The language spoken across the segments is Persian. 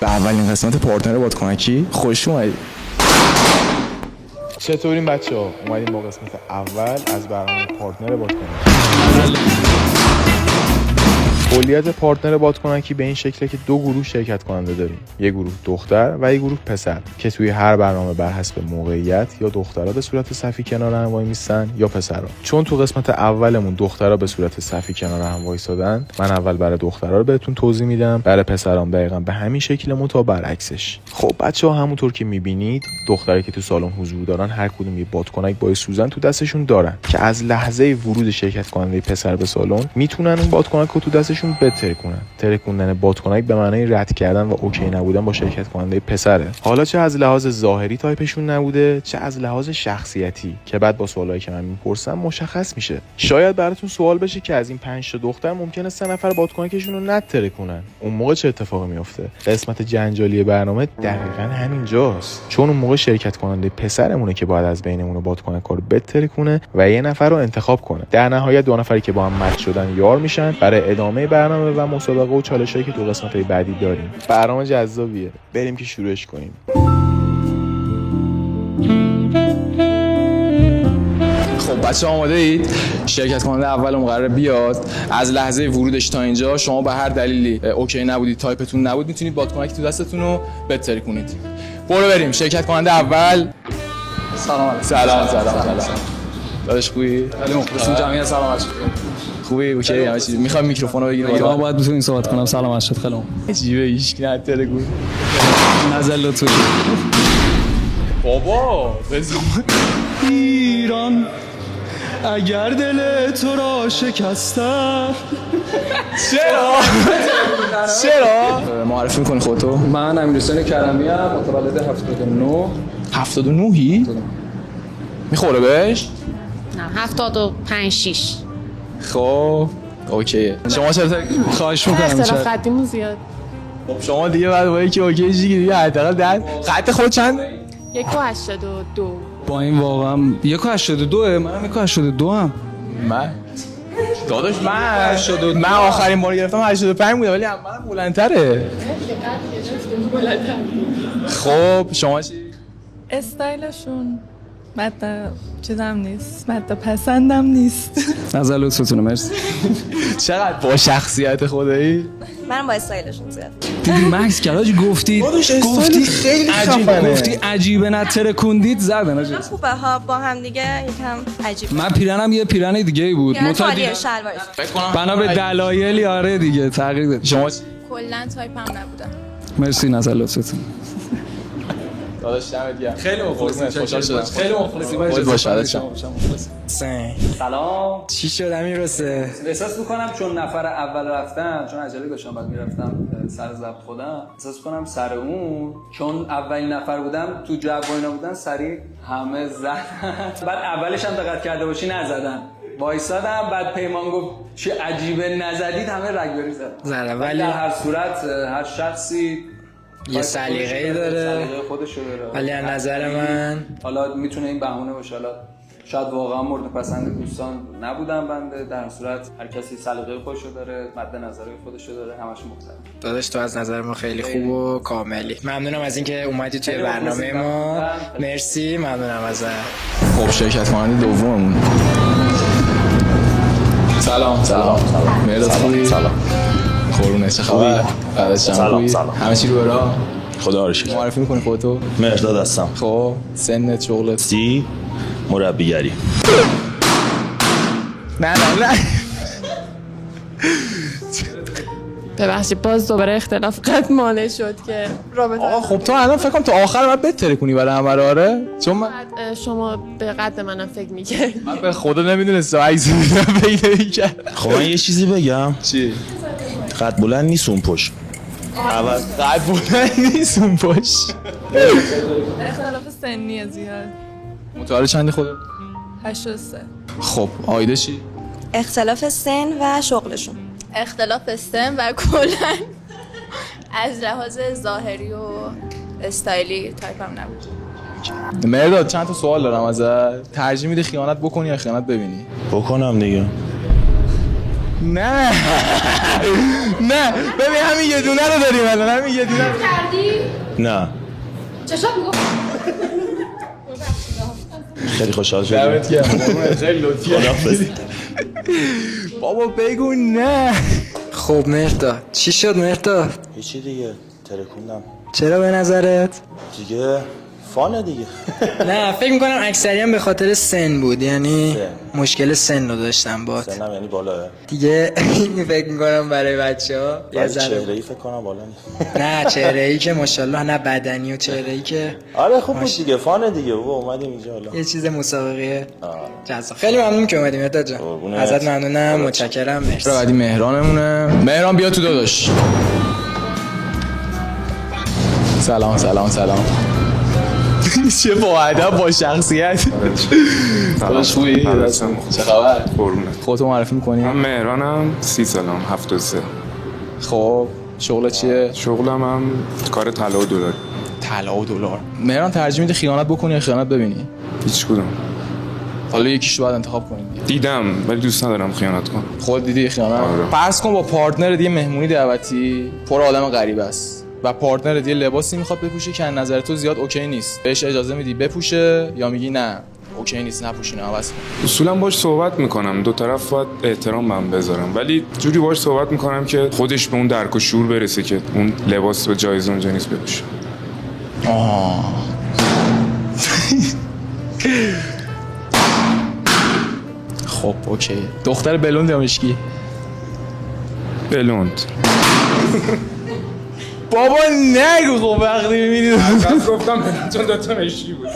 به اولین قسمت پارتنر بادکنکی خوش اومدید. چطورین بچه‌ها؟ اومدیم با قسمت اول از برنامه پارتنر بادکنکی. کلیت پارتنر بادکنکی به این شکله که دو گروه شرکت کننده داریم، یک گروه دختر و یک گروه پسر که توی هر برنامه بر حسب موقعیت یا دخترها به صورت صفی کنار هم وای میستن یا پسرها. چون تو قسمت اولمون دخترها به صورت صفی کنار هم وایسادن، من اول برای دخترها رو بهتون توضیح میدم، برای پسرام دقیقاً به همین شکل متا برعکسش. خب بچه‌ها همونطور که میبینید دخترایی که تو سالن حضور دارن هر کدوم یه بادکنک با سوزن تو دستشون دارن که از لحظه ورود شرکت کننده پسر به سالن میتونن اون بادکنک رو تو دستشون بترکونن. ترکوندن بادکنک به معنای رد کردن و اوکی نبودن با شرکت کننده پسره. حالا چه از لحاظ ظاهری تایپشون نبوده، چه از لحاظ شخصیتی که بعد با سوالایی که من میپرسم مشخص میشه. شاید براتون سوال بشه که از این 5 تا دختر ممکنه 3 نفر بادکنکشون رو نترکونن. اون موقع چه اتفاقی میفته؟ قسمت جنجالی برنامه دقیقاً همینجاست. چون اون موقع شرکت کننده پسرمونه که باید از بینمون بادکنک رو بترکونه و یه نفر رو انتخاب کنه. در نهایت دو نفری که با هم مچ شدن یار میشن برای ادامه برنامه و مسابقه و چالشایی که تو قسمت‌های بعدی داریم. برنامه جذابیه. بریم که شروعش کنیم. خب بچه‌ها آماده اید؟ شرکت کننده اولمون قراره بیاد. از لحظه ورودش تا اینجا شما به هر دلیلی اوکی نبودید، تایپتون نبود، میتونید بادکنک تو دستتون رو بترکونید. برو بریم. شرکت کننده اول. سلام. داداش خوبی؟ خیلی مخلصیم. جمعیت سلامت. خوبی؟ اوکی همه چیز. میخوام میکروفون رو بگیرم. ما باید بتونیم صحبت کنم. سلامت شد. خیلی عجیبه هیچ کی نترکون. نزل تو بابا بزن. ایران اگر دل تو را شکستم. چرا؟ معرفی میکنی خودتو؟ من امیرحسین کرمی ام، متولد 79. 79 میخوره بهش؟ نه 75 6. خب اوکیه. شما چرا خواهش میکنم. اختلاف قدیمون زیاد. خب شما دیگه بعد با یکی اوکی شی دیگه حداقل در قد خود چند؟ 1.82. با این واقعا 1.82 منم 1.82 ام. من داداش من آخرین بار گرفتم 85 بوده ولی منم بلندتره. خب شما چی؟ استایلشون مد چیزم نیست، مد پسندم نیست. نزل لطفتونه. مرسی. چقدر با شخصیت خودایی؟ من با استایلشون زیاد. دیدی مکس کلاج گفتی خیلی عجیبه، گفتی عجیبه نترکوندید زدن آجی. خوبه ها با هم دیگه یکم عجیبه. من پیرنم یه پیرن دیگه بود. یعنی تالیه شلوارش. بنا به دلایلی آره دیگه تغییر داد. شما کلا تایپم نبودم. مرسی نظر لطفتون. داداش دمت گرم. خیلی خوشحال شدم. خیلی مخلصی. خود باشه سلام. چی شد امیرحسین؟ احساس میکنم چون نفر اول رفتم، چون عجله داشتم بعد میرفتم سر ضبط خودم، احساس میکنم سر اون چون اولین نفر بودم تو جو و اینا بودن سریع همه زدن. بعد اولش هم دقت کرده باشی نزدن. وایسادم بعد پیمان گفت چه عجیبه نزدید همه رگبری زدن. ولی در هر صورت هر شخصی یه سلیقه‌ای داره، خودشو داره. ولی از نظر من حالا میتونه این بهونه باشه، حالا شاید واقعا مورد پسند دوستان نبودم بنده، در صورت هر کسی سلیقه خودشو داره، مد نظر خودشو داره، همش مختلف. داداش تو از نظر ما خیلی خوب و کاملی. ممنونم از اینکه اومدی توی برنامه ما. مرسی، ممنونم ازت. خب شرکت کننده دوممون. سلام. مرداد خوبی؟ سلام. قربونه چه خبر؟ بعدش خوبی؟ همه چی رو راه؟ خدا رو شکر. معرفی میکنی خودتو؟ مرداد هستم. خب سنت، شغلت؟ سی مربیگری. نه ببخشید باز دوباره اختلاف قد مانع شد که رابطه. آقا خب تو الان فکر کنم تو آخر باید بترکونی برای همه رو. آره چون من شما به قد منم فکر می‌کردید. من به خدا نمیدونستم عکس می‌بینم پیدا می‌کردم. خب من یه چیزی بگم. چی؟ قد بلند نیست اون پشت. قد بلند نیست اون پشت. اختلاف سنی زیاد. متولد چندی خودت؟ 83. خب آیده چی؟ اختلاف سن و شغلشون. اختلاف سن و کلا از لحاظ ظاهری و استایلی تایپم نبود. مرداد چند تا سوال دارم ازت. ترجیح میدی خیانت بکنی یا خیانت ببینی؟ بکنم دیگه. نه نه ببین همین یه دونه رو داریم الان، همین یه دونه رو نه چشات میگفت خیلی خوشحال شدم. خیلی لطفیه. بابا بگو نه. خب مهرداد چی شد مهرداد؟ هیچی دیگه، ترکوندم چرا به نظرت؟ دیگه، فانه دیگه. نه فکر میکنم اکثریت به خاطر سن بود، یعنی مشکل سن رو داشتم بات سنم یعنی بالاه. دیگه. فکر میکنم برای بچه‌ها یه ذره چهره‌ای فکر کنم بالا نیست. نه چهره‌ای که ماشاءالله، نه بدنی و چهره‌ای که آره خوب بود دیگه، فانه دیگه. بابا اومدیم اینجا حالا یه چیز مسابقه جذاب. خیلی ممنون که اومدیم مهرداد جان. ازت ممنونم، متشکرم، مرسی. بعدی مهرانمونه. مهران بیا تو داداش. سلام سلام سلام. چه با ادب با شخصیت. داداش خوبی؟ چه خبر؟ قربونت. خودتو معرفی می‌کنی؟ من مهرانم، 30 سالم، 73. خب شغل چیه؟ شغلم هم کار طلا و دلار. طلا و دلار. مهران ترجیح میدی خیانت بکنی یا خیانت ببینی؟ هیچ کدوم. حالا یکیشو باید انتخاب کنی. دیدم ولی دوست ندارم خیانت کنم. خود دیدی خیانت؟ آره. فرض کن با پارتنر دیگه مهمونی دعوتی، پر آدم غریبه است و پارتنر دیگه لباسی میخواد بپوشه که از نظر تو زیاد اوکی نیست. بهش اجازه میدی بپوشه یا میگی نه اوکی نیست نپوشونه عوض کن؟ اصولا باش صحبت میکنم، دو طرف باید احترام من بذارم، ولی جوری باش صحبت میکنم که خودش به اون درک و شعور برسه که اون لباس به جایز اونجا نیست بپوشه. خب اوکی. دختر بلوند یا مشکی؟ بلوند. بابا نگو. خب وقتی میبینی از گفتم بلوند چون دوتا مشکی بود.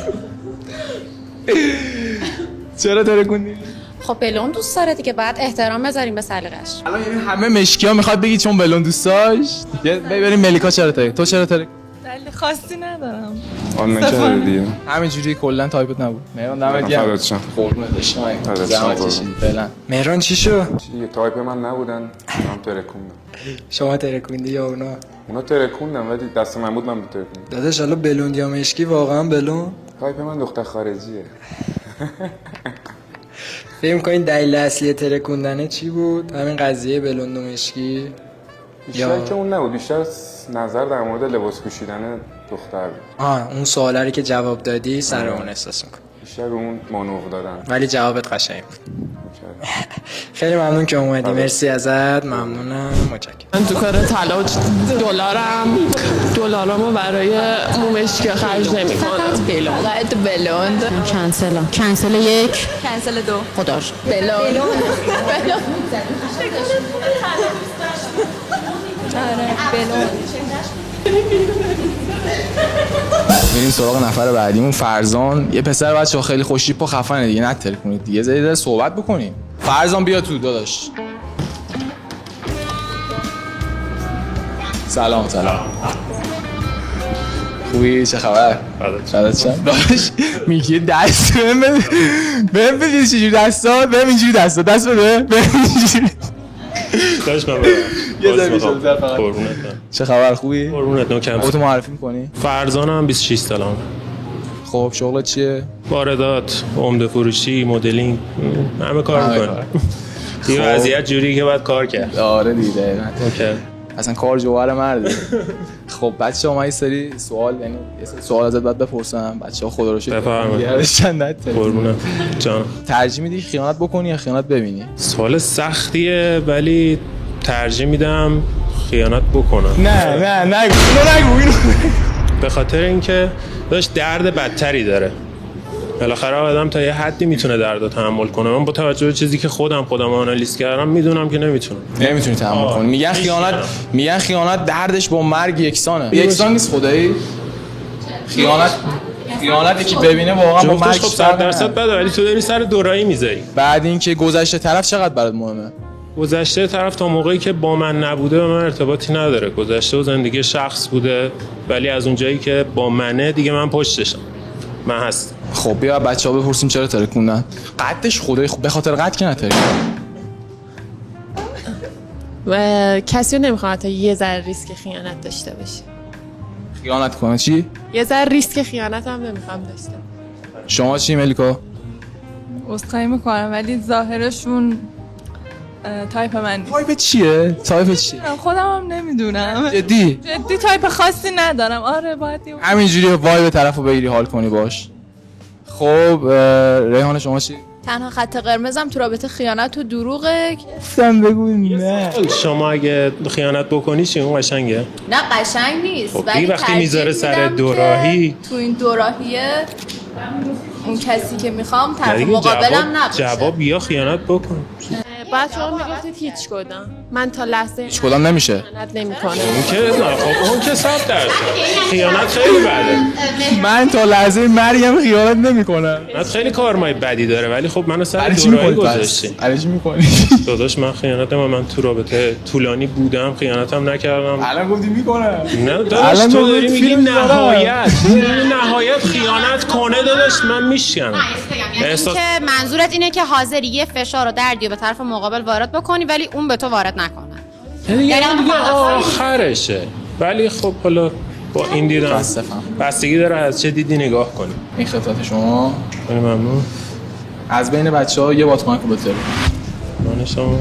چرا ترکوندی؟ خب بلون دوست داره دیگه، بعد احترام بذاریم به سلیقش. الان یعنی همه مشکی ها میخواد بگی چون بلوند دوست داشت؟ بریم ملیکا چرا ترک؟ تو چرا ترک؟ دلیل خاصی ندارم. آن نکرده دیگه. همینجوری کلا تایپت نبود. مهران دمت گرم. فدات شم. قربونت بشم. زحمت کشیدی فعلا. مهران چی شد؟ دیگه تایپ من نبودن، من ترکوندم. شما ترکوندی یا اونا ترکوندم ولی دست من بود، من ترکوندم. داداش حالا بلوند یا مشکی واقعا بلوند؟ تایپ من دختر خارجیه. فکر کنین دلیل اصلی ترکوندنه چی بود؟ همین قضیه بلوند و مشکی؟ بیشتر که اون نبود، بیشتر نظر در مورد لباس پوشیدن دختر بود. اون سوالی که جواب دادی سر اون احساس میکنم. بیشتر اون مانور دادن. ولی جوابت قشنگ بود. خیلی ممنون که اومدی. مرسی ازت، ممنونم، متشکرم. من تو کار طلا و دلارمو برای مومشکی خرج نمی‌کنم. بلوند. کنسل 1 کنسل 2 خدا بلوند. میریم سراغ نفر بعدیمون، فرزان. یه پسر بچه‌ها خیلی خوشتیپ و خفنه دیگه، نترکونید دیگه، زیاد صحبت بکنیم. فرزان بیا تو داداش. سلام سلام. خوبی؟ چه خبر؟ فدات شم. داداش میگه دست بهم بده چجوری دستا؟ بهم اینجوری دست بده. بهم اینجوری. داش من یه ذره بیشتر فقط. چه خبر؟ خوبی؟ قربونت. نوکم. خودتو معرفی می‌کنی؟ فرزانم، 26 سالم. خب شغلت چیه؟ واردات، عمده فروشی، مدلینگ، همه کار می‌کنم. دیگه وضعیت جوری که باید کار کرد. آره دیگه. اوکی. اصلا کار جوهر مرده. خب بچه‌ها من یه سری سوال، یعنی یه سری سوال ازت باید بپرسم. بچه‌ها خدا رو شکر بفرمایید. قربونت. جان. ترجیح میدی خیانت بکنی یا خیانت ببینی؟ سوال سختیه ولی ترجیح میدم خیانت بکنم. نه نگو اینو. به خاطر اینکه داشت درد بدتری داره. بالاخره آدم تا یه حدی میتونه درد رو تحمل کنه. من با توجه به چیزی که خودم آنالیز کردم میدونم که نمیتونی تحمل کنی. میگن خیانت دردش با مرگ یکسانه. یکسان نیست خدایی. خیانتی که ببینه واقعا با مرگ خب 100% بده، ولی تو داری سر دورایی میذاری. بعد اینکه گذشته طرف چقدر برات مهمه؟ گذشته طرف تا موقعی که با من نبوده به من ارتباطی نداره. گذشته و زندگی شخص بوده، ولی از اونجایی که با منه دیگه من پشتشم. من هستم. خب بیا بچه‌ها بپرسیم چرا ترکوندن. قدش خدای به خاطر قد که نترکوندن. و کسی رو نمیخوام تا یه ذره ریسک خیانت داشته باشه. خیانت کنه چی؟ یه ذره ریسک خیانت هم نمیخوام داشته. شما چی ملیکا؟ عذرخواهی میکنم ولی ظاهرشون تایپ من نیست. تایپ چیه؟ تایپ چیه؟ خودم هم نمیدونم. جدی تایپ خاصی ندارم. آره باید همینجوری وای به طرفو بگیری حال کنی باش. خب ریحان شما چی؟ تنها خط قرمزم تو رابطه خیانت و دروغه. گفتم بگو نه. شما اگه خیانت بکنی چی اون قشنگه؟ نه قشنگ نیست. خب وقتی میذاره سر دوراهی تو این دوراهیه اون کسی که میخوام طرف مقابلم نباشه. جواب یا خیانت بکن. بعد شما میگفتید هیچ کدام. من تا لحظه هیچ کدام نمیشه. خیانت نمیکنه. اون که نه خب اون که 100%. خیانت خیلی بده. من تا لحظه مریم خیانت نمیکنم. خیانت خیلی کارمای بدی داره ولی خب منو سر دوراهی گذاشتی. برای چی میکنی؟ داداش من من تو رابطه طولانی بودم، خیانتم نکردم. الان گفتی میکنم. نه داداش تو داری میگی نهایت خیانت کنه داداش من میشکنم. که منظورت اینه که حاضری یه فشار و دردی به طرف مقابل وارد بکنی ولی اون به تو وارد نکنه. یعنی دیگه آخرشه. ولی خب حالا با این دیدم بستگی داره از چه دیدی نگاه کنی. این خطات شما. ممنون. از بین بچه‌ها یه باتمن رو بتره. من شما.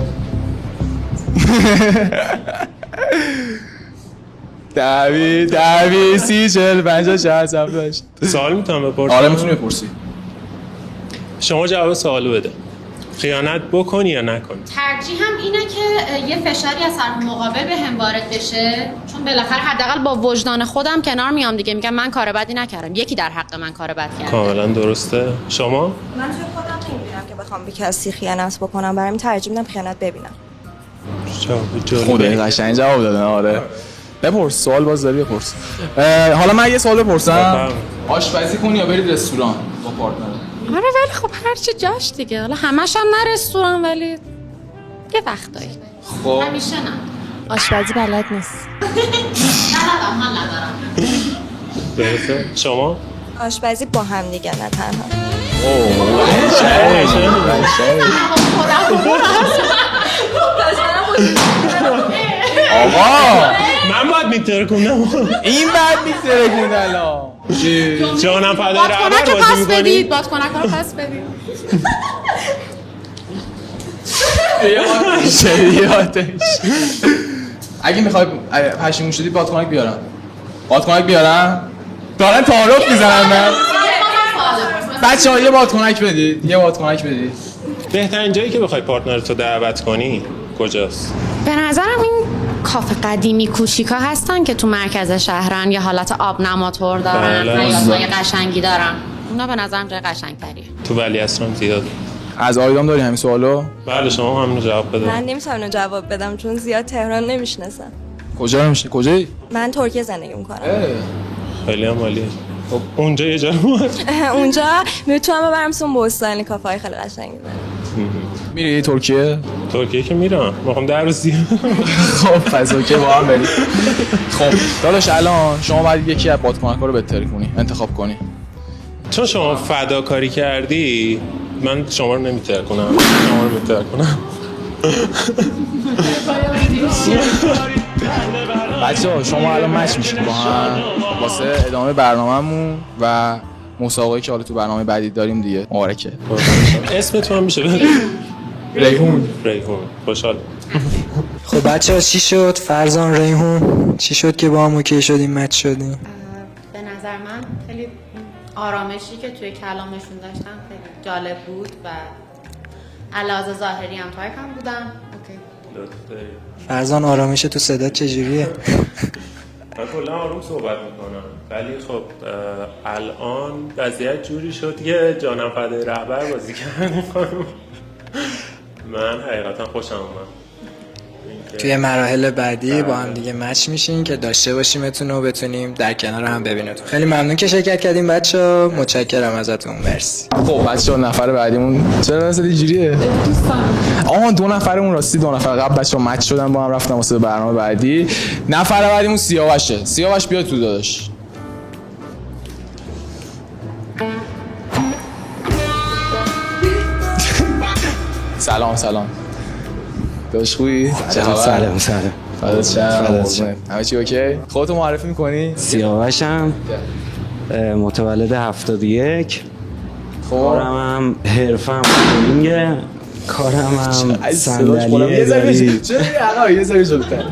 دوی 30 40 50 60 70 سوال میتونم بپرسم؟ آره میتونی بپرسی. شما جواب سوالو بده. خیانت بکنی یا نکنی؟ ترجیحم اینه که یه فشاری از طرف مقابل به هم وارد بشه، چون بالاخره حداقل با وجدان خودم کنار میام دیگه، میگم من کار بدی نکردم، یکی در حق من کار بد کرده. کاملا درسته. شما؟ من توی خودم نمیبینم که بخوام به کسی خیانت بکنم، برام ترجیح میدم خیانت ببینم. خدا قشنگ جواب دادن. آره بپرس، سوال باز داری بپرس. حالا من یه سوال بپرسم. آشپزی کنی یا برید رستوران با پارتنر؟ آره ولی خب هر چی جاش دیگه، حالا همش هم نه رستوران ولی یه وقتایی. خب همیشه نه. آشپزی بلد نیست. من ندارم. درسته. شما؟ آشپزی با هم دیگه نه تنها. آقا من باید میترکونم. این بعد میترکون الان جانم فدای رهبر بازی میکنی؟ بادکنک رو پس بدید. اگه میخوای پشیمون شدی بادکنک بیارم. بادکنک بیارم؟ دارن تعارف میزنن من. بچه‌ها یه بادکنک بدید. یه بادکنک بدید. بهترین جایی که بخوای پارتنرتو دعوت کنی کجاست؟ به نظرم این کافه قدیمی کوشیکا هستن که تو مرکز شهرن، یه حالت آب نماتور دارن، حیاطای قشنگی دارن. اونا به نظرم جای قشنگ‌تریه. تو ولیعصرم زیاد. از آیدام داری همین سوالو؟ بله شما همینو جواب بده. من نمیتونم اینو جواب بدم چون زیاد تهران نمیشناسم. کجا نمیشه؟ کجایی؟ من ترکیه زندگی میکنم. خیلی هم عالیه. خب اونجا یه جا اونجا میتونم ببرمتون بستانی، کافه‌های خیلی قشنگی داره. میری ترکیه؟ ترکیه که میرم. میخوام در روز خب پس اوکی با هم بریم. خب داداش الان شما باید یکی از بادکنک‌ها رو بهتری کنی، انتخاب کنی. چون شما فداکاری کردی من شما رو نمیترکنم. شما رو میترکنم. بچه‌ها شما الان مچ میشید با هم واسه ادامه برنامه‌مون و مسابقه‌ای که حالا تو برنامه بعدی داریم دیگه. مبارکه. اسمتون هم میشه ریحون. خوشحال. خب بچه‌ها چی شد؟ فرزان ریحون چی شد که با هم اوکی شدیم مچ شدیم؟ به نظر من خیلی آرامشی که توی کلامشون داشتم خیلی جالب بود و علاوه ظاهری هم تایپ هم بودن. اوکی. فرزان آرامش تو صدا چجوریه؟ من کلا آروم صحبت میکنم ولی خب الان وضعیت جوری شد که جانم فدای رهبر بازی کردن. من حقیقتا خوشم اومد. توی مراحل بعدی با هم دیگه مچ میشین که داشته باشیمتون و بتونیم در کنار هم ببینیمتون. خیلی ممنون که شرکت کردیم بچه‌ها. متشکرم ازتون. مرسی. خب بچه‌ها نفر بعدیمون چرا مثلا اینجوریه؟ دو نفرمون راستی دو نفر قبل بچه‌ها مچ شدن با هم رفتن واسه برنامه بعدی. نفر بعدیمون سیاوشه. سیاوش بیا تو داداش. سلام. داداش خوبی؟ سلام. فدات شم. همه چی اوکی؟ خودتو معرفی می‌کنی؟ سیاوشم. متولد 71. خب کارم هم حرفم مدلینگه. کارم هم یه صندلی ذره اداری چرا آقا یه ذره جلوتر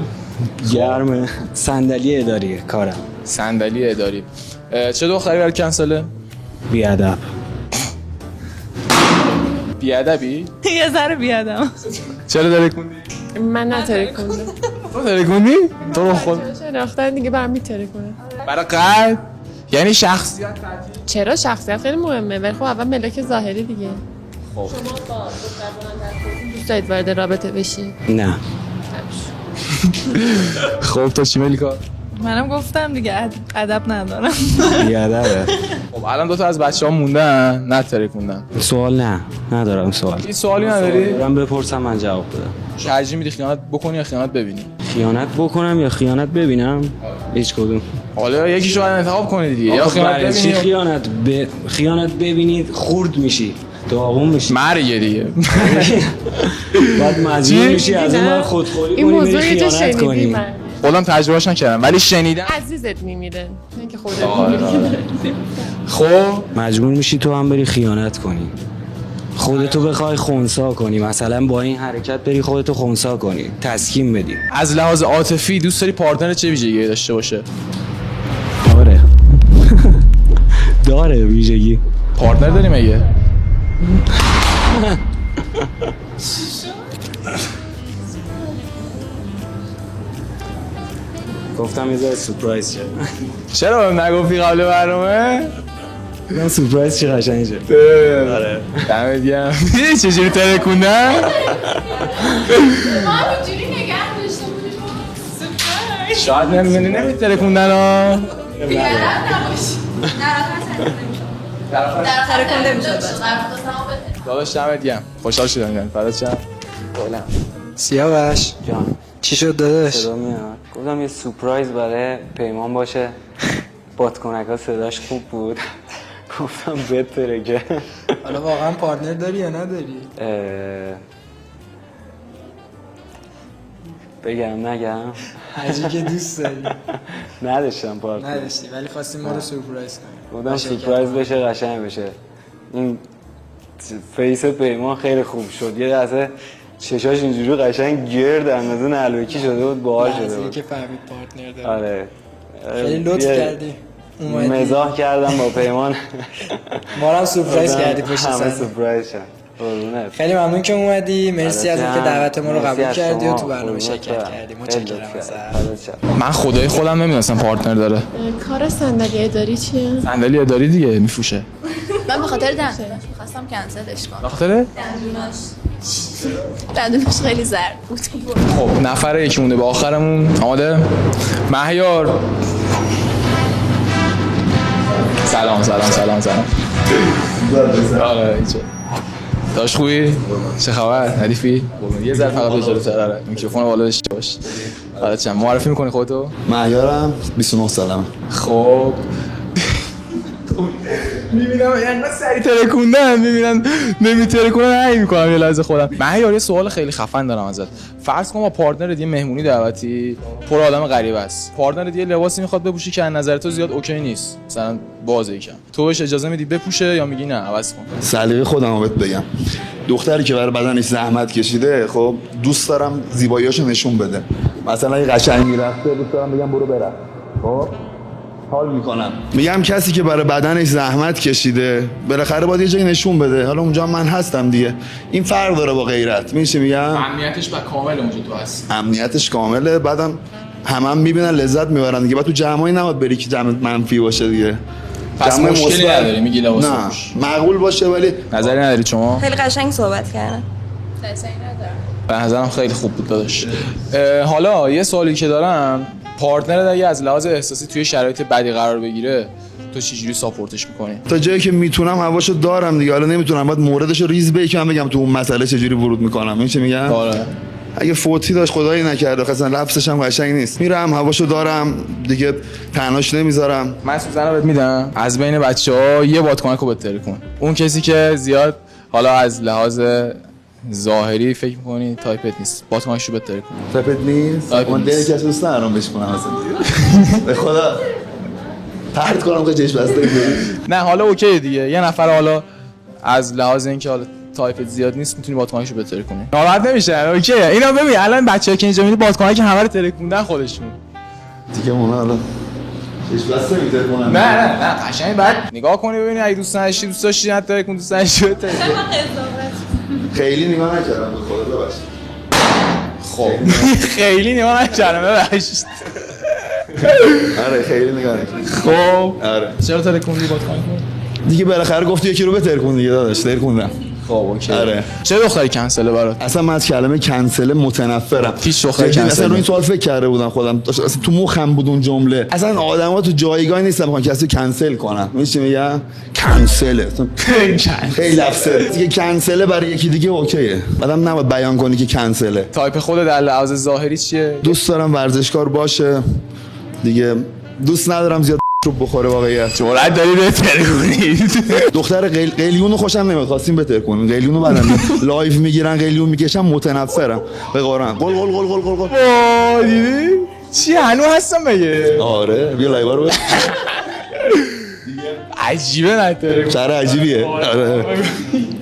گرمه. صندلی اداریه کارم. صندلی اداری. چه دختری برای کنسله؟ بیادب. بیادبی؟ یه ذره بیادم. چرا ترکوندی؟ من نترکوندم. تو ترکوندی؟ تو رو خود شناختن دیگه برام میترکونه. برای قد؟ یعنی شخصیت چرا شخصیت خیلی مهمه ولی خب اول ملاک ظاهری دیگه. خب شما با دختر بلند دوست دارید وارد رابطه بشی؟ نه. خب تو چی ملیکا؟ منم گفتم دیگه ادب ندارم. بیادبه. خب الان دو تا از بچه‌ها موندن نترکوندن. سوال نه ندارم سوال. این سوالی نداری؟ من بپرسم من جواب بدم. ترجیح میدی خیانت بکنی یا خیانت ببینی؟ خیانت بکنم یا خیانت ببینم؟ هیچ کدوم. حالا یکیشو باید انتخاب کنی دیگه. یا خیانت ببینی خیانت ببینید خورد میشی. داغون میشی. مرگه دیگه. بعد مجبور میشی از اون ور خودخوری کنی بری خیانت کنی. خودم تجربهش نکردم ولی شنیدم عزیزت میمیره اینکه خودت میمیری. خب مجبور میشی تو هم بری خیانت کنی. خودتو بخوای خنثی کنی، مثلا با این حرکت بری خودتو خنثی کنی، تسکین بدی. از لحاظ عاطفی دوست داری پارتنر چه ویژگی داشته باشه؟ داره ویژگی. پارتنر داری مگه؟ گفتم یه ذره سورپرایز شد. چرا نگفتی قبل برنامه؟ من سورپرایز چه قشنگ شد. آره دمت گرم. دیدی چجوری ترکوندن؟ ما اینجوری نگه داشته بودیم. شاید نمیدونی ترکوندن ها. بیادب نباشی. ترکونده میشد. داداش دمت گرم. خوشحال شدم فدات شم. سیاوش جان چی شد داداش؟ صدا میاد. گفتم یه سورپرایز برای پیمان باشه. بادکنکا صداش خوب بود. گفتم بهتره. حالا واقعا پارتنر داری یا نداری؟ بگم نگم؟ حاجی که دوست داری. نداشتم پارتنر. نداشتی ولی خواستیم ما رو سورپرایز کنیم. گفتم سورپرایز بشه قشنگ بشه. این فیس پیمان خیلی خوب شد. یه لحظه چشاش اینجوری قشنگ گرد اندازه نلوکی شده بود، باحال شده بود. که فهمید پارتنر داره. آره خیلی لطف کردی. مزاح کردم با پیمان. ما هم سورپرایز کردی پشت همه صحنه. سورپرایز شد. خیلی ممنون که اومدی. مرسی از اینکه دعوت ما رو مرسی قبول از کردی و شما. تو برنامه شرکت کردی. متشکرم ازت. من خدای خودم نمیدونستم پارتنر داره. کار صندلی اداری چیه؟ صندلی اداری دیگه میفروشه. من به خاطر دندوناش می‌خواستم کنسلش کنم. بخاطر؟ دندوناش خیلی زرد بود. خب نفر یکی مونده به آخرمون. آماده؟ مهیار. سلام. آره ایچه داشت خوبی؟ چه خبر؟ ردیفی؟ یه ذره فقط به جلوتر. آره میکروفون بالا داشته باش. حالا چند معرفی میکنی خودتو؟ مهیارم 29 سالمه. خب میبینم یعنی سری ترکوندن میبینن نمیترکونن هی میکنم یه لحظه خودم. مهیار یه سوال خیلی خفن دارم ازت. فرض کن با پارتنرت یه مهمونی دعوتی پر آدم غریبه است. پارتنرت یه لباسی میخواد بپوشه که از نظر تو زیاد اوکی نیست، مثلا بازه یکم، تو بهش اجازه میدی بپوشه یا میگی نه عوض کن؟ سلیقه خودمو بهت بگم. دختری که برای بدنش زحمت کشیده، خب دوست دارم زیباییاشو نشون بده. مثلا یه قشنگ میرفته دوست دارم بگم برو برم. خب حال میکنم. میگم کسی که برای بدنش زحمت کشیده بالاخره باید یه جایی نشون بده. حالا اونجا من هستم دیگه. این فرق داره با غیرت. میشه میگم امنیتش با کامل اونجا تو هست. امنیتش کامله. بعدم هم میبینن لذت میبرن دیگه. بعد تو جمعی نباید بری که جمع منفی باشه دیگه. پس مشکلی نداری میگی لباس بپوش. نه معقول باشه ولی نظری نداری شما؟ خیلی قشنگ صحبت کردن. به نظرم خیلی خوب بود داداش. حالا یه سوالی که دارم، پارتنرت اگه از لحاظ احساسی توی شرایط بدی قرار بگیره تو چجوری ساپورتش میکنی؟ تا جایی که میتونم هواشو دارم دیگه. حالا نمیتونم باید موردشو ریز بگم بگم تو اون مسئله چجوری ورود میکنم. این چه میگم؟ آره. اگه فوتی داشت خدایی نکرده اصلا لفظش هم قشنگ نیست. میرم هواشو دارم دیگه، تنهاش نمیذارم. من سوزنو بهت میدم. از بین بچه‌ها یه بادکنکو بهتر کن. اون کسی که زیاد حالا از لحاظ ظاهری فکر می‌کنی تایپت نیست، بادکنکشو بهتر کن. تایپت نیست؟ من دیگه کسی دوست ندارم بشکنم اصلا. به خدا پرت کنم که چش بسته. نه حالا اوکی دیگه. یه نفر حالا از لحاظ اینکه حالا تایپت زیاد نیست میتونی بادکنکشو بهتر کنی. ناراحت نمیشه. اوکی اینا ببین الان بچه‌ها که اینجا میبینی بادکنک همه رو ترکوندن خودشون دیگه اونا الان هیچ بس نمیترکونن. نه قشنگ بعد نگاه کنی ببینی اگه دوست نداشتی دوست داشتی حتی کن دوست نداشتی خیلی نگاه نکردم به خدا ببخشید. خب خیلی نگاه نکردم ببخشید. آره خیلی نگاه نکردم. خب آره چرا ترکوندی بادکنک دیگه بالاخره گفتی یکی رو بترکون دیگه داداش ترکوندم. خب اوکی. آره چه دختری کنسله برات؟ اصلا من از کلمه کنسله متنفرم. هیچ دختری کنسله اصلا رو این سوال فکر کرده بودم خودم اصلا تو مخم بود اون جمله. اصلا آدما تو جایگاهی نیستن بخوان کسی کنسل کنن. میشه میگم کنسله خیلی لفظه دیگه. کنسله برای یکی دیگه اوکیه. بعدم نباید بیان کنی که کنسله. تایپ خودت در لحاظ ظاهری چیه؟ دوست دارم ورزشکار باشه دیگه. دوست ندارم زیاد رو بخوره واقعیت. جرأت داری بهتر کنی. دختر قلیونو خوشم نمیاد. خواستیم بهتر کنیم قلیونو بعدم لایو میگیرن قلیون میکشن متنفرم به قرآن. قل قل قل قل قل قل دیدی چی هنوز هستم مگه؟ آره بیا لایو رو عجیبه نتره. چرا عجیبیه. آره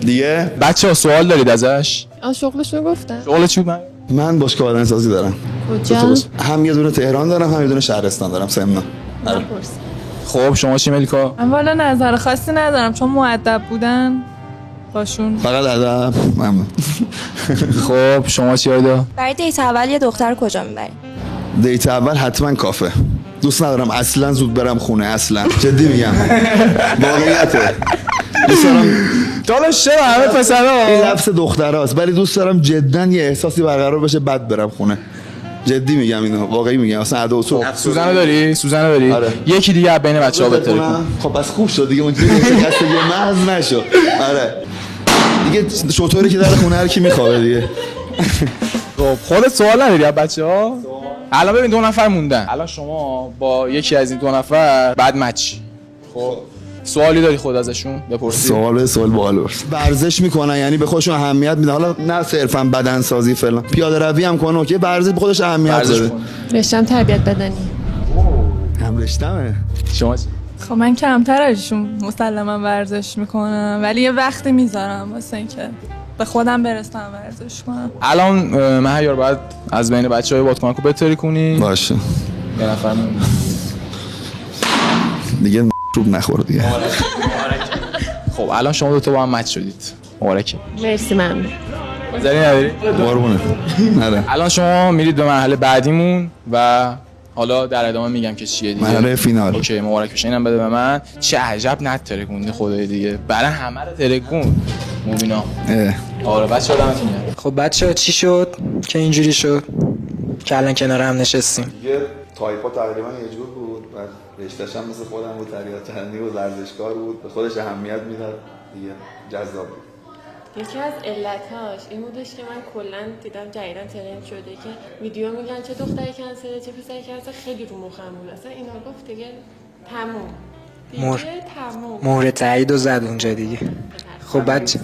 دیگه بچه‌ها سوال دارید ازش؟ شغلشو گفتن. شغل چی بود؟ من باشگاه بدنسازی دارم. کجا؟ هم یه دونه تهران دارم هم یه دونه شهرستان دارم سمنا. خب شما چی ملیکا؟ من والا نظر خاصی ندارم چون مؤدب بودن باشون. فقط ادب. ممنون. خب شما چی آیدا؟ برای دیت اول یه دختر کجا میبری؟ دیت اول حتما کافه. دوست ندارم اصلا زود برم خونه اصلا. جدی میگم. واقعیته. دوست دارم داداش چرا همه پسرا این لفظ دختراست ولی دوست دارم جدا یه احساسی برقرار بشه بعد برم خونه. جدی میگم اینو واقعی میگم. اصلا ادا اصول. سوزنو داری؟ سوزنو داری؟ آره. یکی دیگه بین بچه‌ها بهتر کن. خب بس خوب شد دیگه اونجوری شکست یه محض نشد. آره دیگه شطوری که در خونه هر کی میخوابه دیگه. خب خودت سوال نداری از بچه‌ها؟ الان ببین 2 نفر موندن. الان شما با یکی از این 2 نفر بعد مچ. خب سوالی داری خود ازشون بپرسی؟ سوال باحال. ورزش میکنن یعنی به خودشون اهمیت میدن. حالا نه صرفا بدن سازی فلان. پیاده روی هم کنه اوکی. ورزش به خودش اهمیت داره. رشتم تربیت بدنی. هم رشتمه. شما چی؟ خب من کمتر ازشون مسلما ورزش میکنم ولی یه وقتی میذارم واسه اینکه به خودم برسم ورزش کنم. الان مهیار باید از بین بچه‌های بادکنکو بهتری کنی. باشه. یه نفر دیگه روب نخور دیگه. خب الان شما 2 تا با هم مچ شدید. مبارکه. مرسی ممنون. نظری نداری؟ قربونت. نره. الان شما میرید به مرحله بعدیمون و حالا در ادامه میگم که چیه دیگه. مرحله فینال. اوکی مبارک بشه. اینم بده به من. چه عجب نترکوندی خدای دیگه. برای همه رو ترکون. مبینا. آره بچه‌ها دمتون گرم. خب بچه‌ها چی شد که اینجوری شد که الان کنار هم نشستیم؟ دیگه تایپا تقریبا یه جور بود. بعد رشته‌ش هم مثل خودم بود. تربیت چندی و ورزشکار بود. به خودش اهمیت میداد. دیگه جذاب بود. یکی از علتاش این بودش که من کلا دیدم جدیدن ترند شده که ویدیو میگن چه دختری کنسله چه پسری کنسله خیلی رو مخم بود. اصلا اینا گفت دیگه تموم. تموم. مهر تایید رو زد اونجا دیگه. خب بچه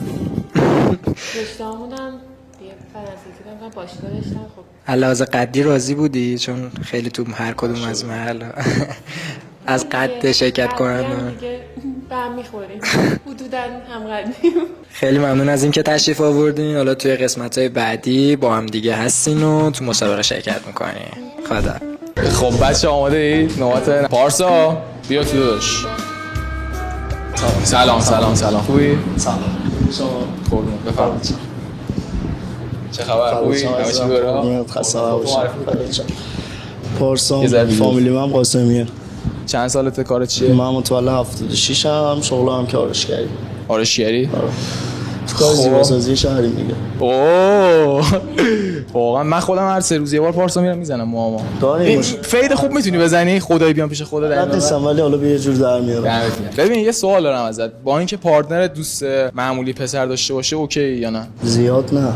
رشته‌مونم دیگه فرانسوی دیدم باشگاه داشتم. خب علاوه قدی راضی بودی چون خیلی تو هر کدوم از محل از قد شرکت کنن دیگه بهم میخوریم. حدوداً هم قدیم. خیلی ممنون از اینکه تشریف آوردین. حالا توی قسمت‌های بعدی با هم دیگه هستین و تو مسابقه شرکت می‌کنین. خدا. خب بچه آماده اید؟ نوبت پارسا بیا تو داداش. سلام خوبی؟ سلام شما قربون بفرمایید. چه خبر خوبی؟ همه چی دوره؟ خسته نباشید. پارسا فامیلی من قاسمیه. چند سالته کارت چیه؟ من متولد 76 ام. شغلم که آرایشگری. آرایشگری؟ کار زیباسازی شهری میگه. اوه واقعا من خودم هر 3 روز یه بار پارسا میرم میزنم موامو. داریم فید خوب میتونی بزنی؟ خدایی بیام پیش خدا در نیستم ولی حالا به یه جور در میارم. ببین یه سوال دارم ازت. با اینکه پارتنر دوست معمولی پسر داشته باشه اوکی یا نه؟ زیاد نه.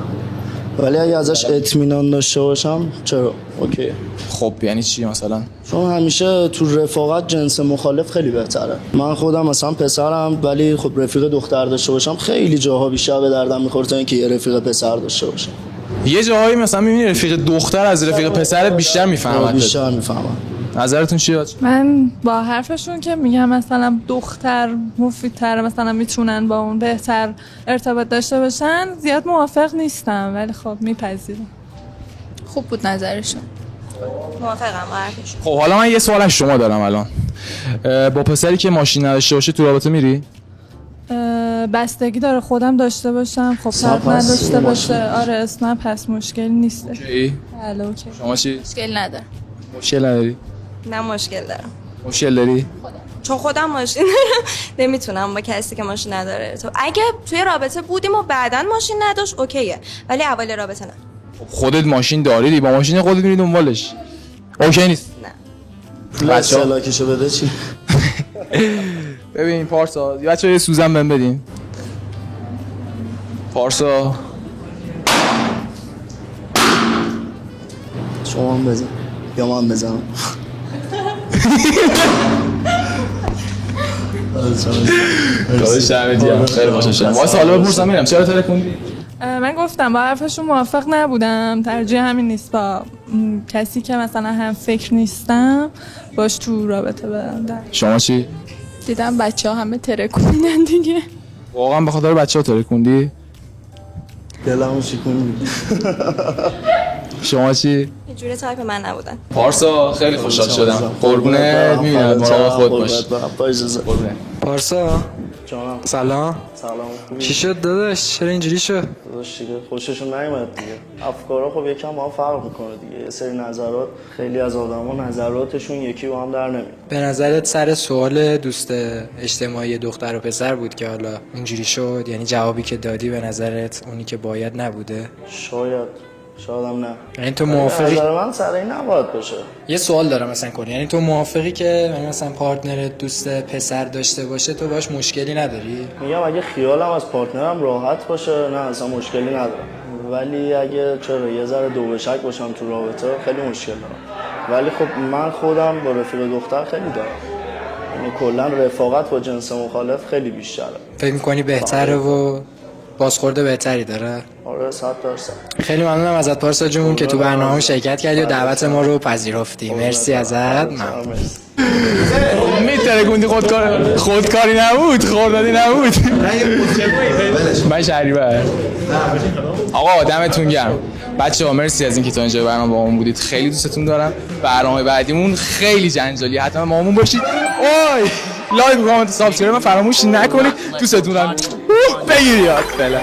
ولی اگه ازش اطمینان داشته باشم چرا اوکی. خب یعنی چی مثلا؟ چون همیشه تو رفاقت جنس مخالف خیلی بهتره. من خودم مثلا پسرم ولی خب رفیق دختر داشته باشم خیلی جاها بیشتر به دردم میخوره تا اینکه یه رفیق پسر داشته باشم. یه جاهایی مثلا میبینی رفیق دختر از رفیق پسرت بیشتر میفهمد. بیشتر میفهمم. نظرتون چیه؟ من با حرفشون که میگم مثلا دختر مفیدتر، مثلا میتونن با اون بهتر ارتباط داشته باشن، زیاد موافق نیستم، ولی خب میپذیرم. خوب بود نظرشون. موافقم با حرفشون. خب حالا من یه سوال از شما دارم الان. با پسری که ماشین نداشته باشه تو رابطه میری؟ بستگی داره، خودم داشته باشم، خب طرف نداشته باشه. آره اسنپ هست، مشکل نیست. اوکی. بله اوکی. شما چی؟ مشکل نداره. مشکل نداری؟ من مشکل دارم. مشکل داری؟ چون خودم ماشین دارم نمیتونم با کسی که ماشین نداره. تو اگه توی رابطه بودیم و بعداً ماشین نداشت اوکیه، ولی اول رابطه نه. خودت ماشین داری، با ماشین خودت میری دنبالش. اوکی نیست؟ نه. بچه‌ها لاکشو بده چی؟ ببین پارسا، بچه‌ها یه سوزن بهم بدین. پارسا شما هم بزن یا من بزنم؟ داداش دمت خیلی خوشحال شدم. واسه حالا بپرسم میرم چرا ترکوندی؟ من گفتم با حرفشون موافق نبودم، ترجیح همین نیست با کسی که مثلا هم فکر نیستم باش تو رابطه برم. شما چی؟ دیدم بچه‌ها همه ترکوندن دیگه. واقعا به خاطر بچه‌ها ترکوندی؟ دلمو شکوندی. شما چی؟ یه جوری تایپ من نبودن. پارسا خیلی خوشحال شدم. قربونت، میبینم مراقب خود باش. پارسا جانم. سلام. سلام. چی شد داداش؟ چرا اینجوری شد؟ داداش دیگه خوششون نیومد دیگه. افکارا خب یکم با هم فرق میکنه دیگه. یه سری نظرات، خیلی از آدما نظراتشون یکی با هم در نمیاد. به نظرت سر سوال دوست اجتماعی دختر و پسر بود که حالا اینجوری شد؟ یعنی جوابی که دادی به نظرت اونی که باید نبوده؟ شاید هم نه. یعنی تو موافقی؟ نظر من سر این نباید باشه. یه سوال دارم مثلا کنی، یعنی تو موافقی که مثلا پارتنرت دوست پسر داشته باشه تو باش مشکلی نداری؟ میگم اگه خیالم از پارتنرم راحت باشه نه اصلا مشکلی ندارم، ولی اگه چرا یه ذره دو به شک باشم تو رابطه خیلی مشکل دارم. ولی خب من خودم با رفیق دختر خیلی دارم، یعنی کلا رفاقت با جنس مخالف خیلی بیشتره. فکر می‌کنی بهتره و بازخورد بهتری داره؟ آره 100%. خیلی ممنونم ازت پارسا جون که تو برنامه شرکت کردی و دعوت ما رو پذیرفتی. مرسی ازت. ممنون. میترکوندی خودکاری نبود، خوردادی نبود. من شهریور. آقا دمتون گرم. بچه‌ها مرسی از اینکه تا اینجا برنامه با همون بودید. خیلی دوستتون دارم. برنامه بعدیمون خیلی جنجالی، حتما با همون باشید. اوی لایک و کامنت سابسکرایب فراموش نکنید. دوستتون دارم. بگیر یاد فعلا.